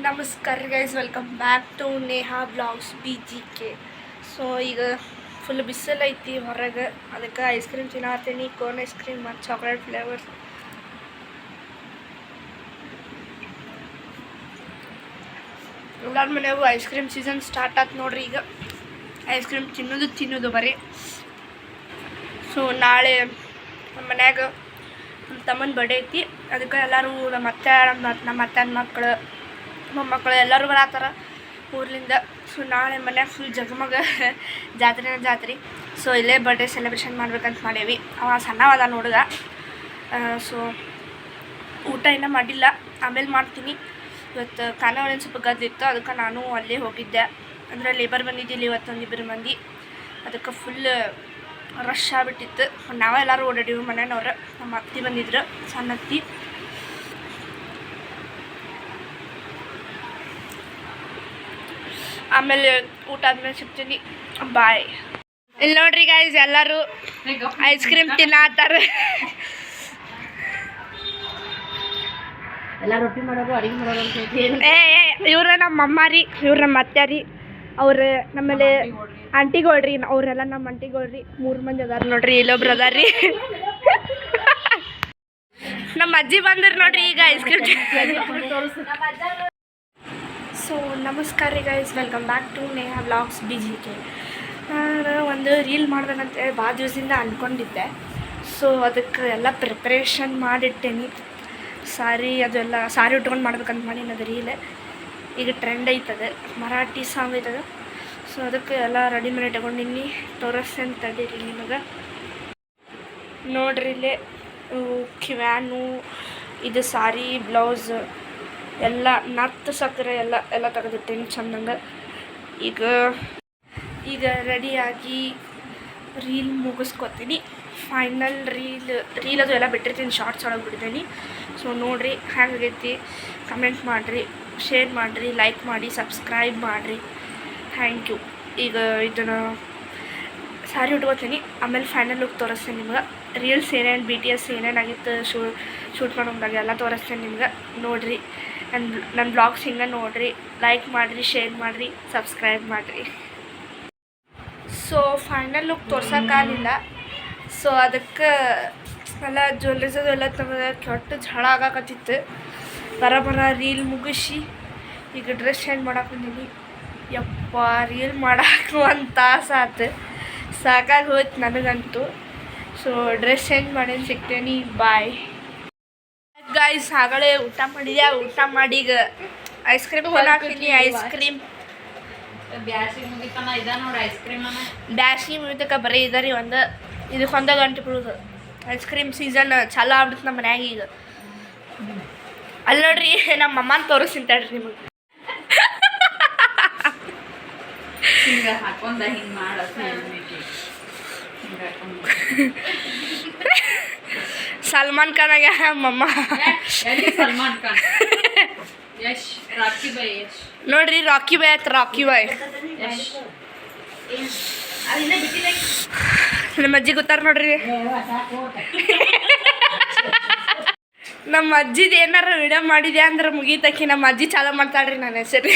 ನಮಸ್ಕಾರ guys, welcome back to Neha blogs BGK. So ಈಗ full ಬಿಸಿಲು ಐತಿ ಹೊರಗೆ, ಅದಕ್ಕೆ ಐಸ್ ಕ್ರೀಮ್ ತಿನ್ನತ್ತೀನಿ. ಕೋನ್ ಐಸ್ ಕ್ರೀಮ್ ಮತ್ತು ಚಾಕ್ಲೇಟ್ ಫ್ಲೇವರ್ಸ್. ಎಲ್ಲರ ಮನೆಯಾಗೂ ಐಸ್ ಕ್ರೀಮ್ ಸೀಸನ್ ಸ್ಟಾರ್ಟ್ ಆಯ್ತು ನೋಡ್ರಿ. ಈಗ ಐಸ್ ಕ್ರೀಮ್ ತಿನ್ನೋದು ಬರೀ. ಸೊ ನಾಳೆ ನಮ್ಮ ಮನ್ಯಾಗ ನಮ್ಮ ತಮ್ಮನ ಬರ್ಡೇ ಐತಿ. ಅದಕ್ಕೆ ಎಲ್ಲರೂ ನಮ್ಮ ಅತ್ತೆ ಮಕ್ಕಳು ಮೊಮ್ಮಕ್ಕಳು ಎಲ್ಲರೂ ಬರತ್ತಾರ ಊರ್ಲಿಂದ. ಸೊ ನಾಳೆ ಮನ್ಯಾಗ ಫುಲ್ ಜಗಮಗ ಜಾತ್ರೆ. ಸೊ ಇಲ್ಲೇ ಬರ್ಡೇ ಸೆಲೆಬ್ರೇಷನ್ ಮಾಡ್ಬೇಕಂತ ಮಾಡೇವಿ. ಅವ ಸಣ್ಣವಾದ ಹುಡುಗ. ಸೊ ಊಟ ಇನ್ನೂ ಮಾಡಿಲ್ಲ, ಆಮೇಲೆ ಮಾಡ್ತೀನಿ. ಇವತ್ತು ಖಾನಾವಳಿ ಸ್ವಲ್ಪ ಗದ್ದಿತ್ತು, ಅದಕ್ಕೆ ನಾನು ಅಲ್ಲೇ ಹೋಗಿದ್ದೆ. ಅಂದರೆ ಲೇಬರ್ ಬಂದಿದ್ದಿಲ್ಲ ಇವತ್ತೊಂದಿಬ್ಬರು ಮಂದಿ, ಅದಕ್ಕೆ ಫುಲ್ ರಶ್ ಆಗಿಬಿಟ್ಟಿತ್ತು. ನಾವೇ ಎಲ್ಲರೂ ಓಡಾಡಿವಿ ಮನೆಯವ್ರು. ನಮ್ಮ ಅತ್ತಿ ಬಂದಿದ್ರು, ಸಣ್ಣ ಅತ್ತಿ. ಆಮೇಲೆ ಊಟ ಆದ್ಮೇಲೆ ಸಿಗ್ತೀನಿ. ಬಾಯ್. ಇಲ್ಲಿ ನೋಡ್ರಿ ಗೈಸ್, ಎಲ್ಲರೂ ಐಸ್ ಕ್ರೀಮ್ ತಿನ್ನತ್ತಾರ. ಎಲ್ಲ ರೊಟ್ಟಿ ಮಾಡೋದು ಅಡುಗೆ ಮಾಡೋದು ಅಂತ ಇವ್ರ ನಮ್ಮ ಅಮ್ಮ ರೀ, ಇವ್ರು ನಮ್ಮ ಅತ್ತೆ ರೀ, ಅವ್ರು ನಮ್ಮಲ್ಲಿ ಆಂಟಿಗಳ್ರಿ. ಅವರೆಲ್ಲ ನಮ್ಮ ಆಂಟಿಗಳ್ರಿ. 3 ಮಂದಿ ಅದಾರ ನೋಡ್ರಿ. ಇಲ್ಲೊಬ್ರು ಅದಾರ ರೀ. ನಮ್ಮ ಅಜ್ಜಿ ಬಂದ್ರಿ ನೋಡ್ರಿ ಈಗ ಐಸ್ ಕ್ರೀಮ್. ಸೊ ನಮಸ್ಕಾರ ರೀ guys, welcome back to Neha blogs BGK. ನಾನು ಒಂದು ರೀಲ್ ಮಾಡ್ಬೇಕಂತೇಳಿ ಭಾಳ ದಿವಸದಿಂದ ಅಂದ್ಕೊಂಡಿದ್ದೆ. ಸೊ ಅದಕ್ಕೆ ಎಲ್ಲ ಪ್ರಿಪ್ರೇಷನ್ ಮಾಡಿಟ್ಟೇನಿ. ಸಾರಿ ಉಟ್ಕೊಂಡು ಮಾಡ್ಬೇಕಂತ ಮಾಡೀನಿ. ಅದು ರೀಲ್ ಈಗ ಟ್ರೆಂಡ್ ಐತದೆ, ಮರಾಠಿ ಸಾಂಗ್ ಐತದ. ಸೊ ಅದಕ್ಕೆ ಎಲ್ಲ ರೆಡಿ ಮಾಡಿ ತಗೊಂಡಿನಿ. ತೋರಿಸ್ತೇನೆ ತಡೀರಿ ನಿಮಗೆ. ನೋಡ್ರಿ ಇಲ್ಲೇ ಕಿವ್ಯಾನು, ಇದು ಸಾರಿ, ಬ್ಲೌಸ್ ಎಲ್ಲ ನತ್ತು ಸಕ್ಕರೆ ಎಲ್ಲ ತೆಗೆದಿಟ್ಟೇನಿ ಚೆಂದಂಗೆ. ಈಗ ರೆಡಿಯಾಗಿ ರೀಲ್ ಮುಗಿಸ್ಕೊತೀನಿ. ಫೈನಲ್ ರೀಲ್ ಅದು ಎಲ್ಲ ಬಿಟ್ಟಿರ್ತೀನಿ, ಶಾರ್ಟ್ಸ್ ಒಳಗೆ ಬಿಡ್ತೀನಿ. ಸೊ ನೋಡಿರಿ ಹೆಂಗೈತಿ, ಕಮೆಂಟ್ ಮಾಡಿರಿ, ಶೇರ್ ಮಾಡಿರಿ, ಲೈಕ್ ಮಾಡಿ, ಸಬ್ಸ್ಕ್ರೈಬ್ ಮಾಡಿರಿ. Thank you. ಈಗ ಇದನ್ನು ಸಾರಿ ಉಟ್ಕೋತೀನಿ, ಆಮೇಲೆ ಫೈನಲ್ ಲುಕ್ ತೋರಿಸ್ತೇನೆ ನಿಮ್ಗೆ. ರೀಲ್ಸ್ ಏನೇನು BTS ಏನೇನಾಗಿತ್ತು ಶೂಟ್ ಮಾಡೋದಾಗ ಎಲ್ಲ ತೋರಿಸ್ತೇನೆ ನಿಮ್ಗೆ. ನೋಡಿರಿ ನನ್ನ ಬ್ಲಾಗ್ಸ್ ಹಿಂಗೆ ನೋಡಿರಿ, ಲೈಕ್ ಮಾಡಿರಿ, ಶೇರ್ ಮಾಡಿರಿ, ಸಬ್ಸ್ಕ್ರೈಬ್ ಮಾಡಿರಿ. ಸೊ ಫೈನಲ್ ಲುಕ್ ತೋರ್ಸೋಕ್ಕಾಗಲಿಲ್ಲ. ಸೊ ಅದಕ್ಕೆ ಎಲ್ಲ ಜ್ಯುವೆಲ್ರೀಸ್ ಅದು ಎಲ್ಲ ತೆಗೆದು ಕೆಟ್ಟು ಝಳ ಆಗಾಕತ್ತಿತ್ತು. ಬರ ರೀಲ್ ಮುಗಿಸಿ ಈಗ ಡ್ರೆಸ್ ಚೇಂಜ್ ಮಾಡಕ್ಕೆ ಬಂದೀನಿ. ಯಪ್ಪ, ರೀಲ್ ಮಾಡಕ್ಕೆ 1 ತಾಸು ಆಯ್ತು, ಸಾಕಾಗಿ ಹೋಯ್ತು ನನಗಂತೂ. ಸೊ ಡ್ರೆಸ್ ಚೇಂಜ್ ಮಾಡಿ ಸಿಗ್ತೇನೆ. Bye guys. ಆಗಲೇ ಊಟ ಮಾಡಿದೆ. ಊಟ ಮಾಡಿ ಈಗ ಐಸ್ ಕ್ರೀಮ್ ಹಾಕ್ತೀನಿ. ಐಸ್ ಕ್ರೀಮ್ ಬ್ಯಾಸಿಗೆ ಮುಗಿತಕ್ಕ ಬರೀ ಇದರಿ ಇದಕ್ಕೊಂದು ಗಂಟೆ ಬಿಡೋದು. ಐಸ್ ಕ್ರೀಮ್ ಸೀಸನ್ ಚಾಲು ಆಗ್ಬಿಡುತ್ತೆ ನಮ್ಮ ಮನ್ಯಾಗ ಈಗ. ಅಲ್ಲಿ ನೋಡ್ರಿ, ನಮ್ಮ ಅಮ್ಮನ ತೋರಿಸ್ತೀನಿ ತಡ್ರಿ ನಿಮಗೆ. ಸಲ್ಮಾನ್ ಖಾನ್ ಆಗ ಮಮ್ಮ. ನೋಡ್ರಿ ರಾಕಿ ಬಾಯ್ ಆಯ್ತು. ರಾಕಿ ಬಾಯ್ ನಮ್ಮ ಅಜ್ಜಿ ಗೊತ್ತಾರ ನೋಡ್ರಿ. ನಮ್ಮ ಅಜ್ಜಿದು ಏನಾರ ವಿಡಿಯೋ ಮಾಡಿದೆ ಅಂದ್ರೆ ಮುಗೀತಕ್ಕಿ. ನಮ್ಮ ಅಜ್ಜಿ ಚಾಲು ಮಾಡ್ತಾಳ್ರಿ ನನ್ನ ಹೆಸರು.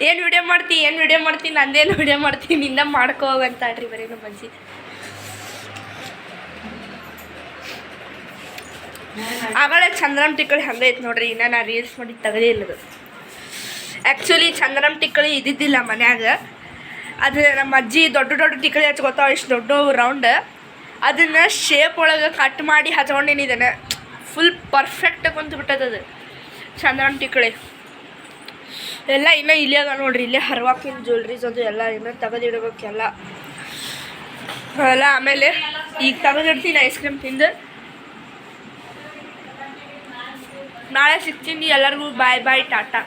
ಏನು ವಿಡಿಯೋ ಮಾಡ್ತೀನಿ ನಂದೇನು ವಿಡಿಯೋ ಮಾಡ್ತೀನಿ, ನಿಂದ ಮಾಡ್ಕೋ ಹೋಗಂತಾಳ್ರಿ ಬರೀ ನಮ್ಮ ಅಜ್ಜಿ. ಆಗಳೇ ಚಂದ್ರಮ್ ಟಿಕ್ಕಳಿ ಹಂಗೆ ಐತೆ ನೋಡ್ರಿ. ಇನ್ನು ನಾ ರೀಲ್ಸ್ ಮಾಡಿ ತೆಗೆದೇ ಇಲ್ಲದು. ಆ್ಯಕ್ಚುಲಿ ಚಂದ್ರಮ್ ಟಿಕ್ಕಳಿ ಇದ್ದಿದ್ದಿಲ್ಲ ಮನ್ಯಾಗ. ಅದು ನಮ್ಮ ಅಜ್ಜಿ ದೊಡ್ಡ ಟಿಕ್ಕಳಿ ಹಚ್ಕೊತಾವ, ಇಷ್ಟು ದೊಡ್ಡ ರೌಂಡ್. ಅದನ್ನು ಶೇಪ್ ಒಳಗೆ ಕಟ್ ಮಾಡಿ ಹಚ್ಕೊಂಡೇನಿ. ಇದನ್ನು ಫುಲ್ ಪರ್ಫೆಕ್ಟ್ ಕುಂತು ಬಿಟ್ಟದದು ಚಂದ್ರಮ್ ಟಿಕ್ಕಳಿ. ಎಲ್ಲ ಇನ್ನೂ ಇಲ್ಲೇ ಅದ ನೋಡ್ರಿ. ಇಲ್ಲೇ ಹರ್ವಾಕಿನ ಜ್ಯುವೆಲ್ರೀಸ್ ಅದು ಎಲ್ಲ ಇನ್ನೂ ತೆಗೆದಿಡ್ಬೇಕೆಲ್ಲ. ಆಮೇಲೆ ಈಗ ತೆಗೆದಿಡ್ತೀನಿ ಐಸ್ ಕ್ರೀಮ್ ತಿಂದು. ನಾಳೆ ಸಿಗ್ತೀನಿ ಎಲ್ಲರಿಗೂ. ಬಾಯ್ ಟಾಟಾ.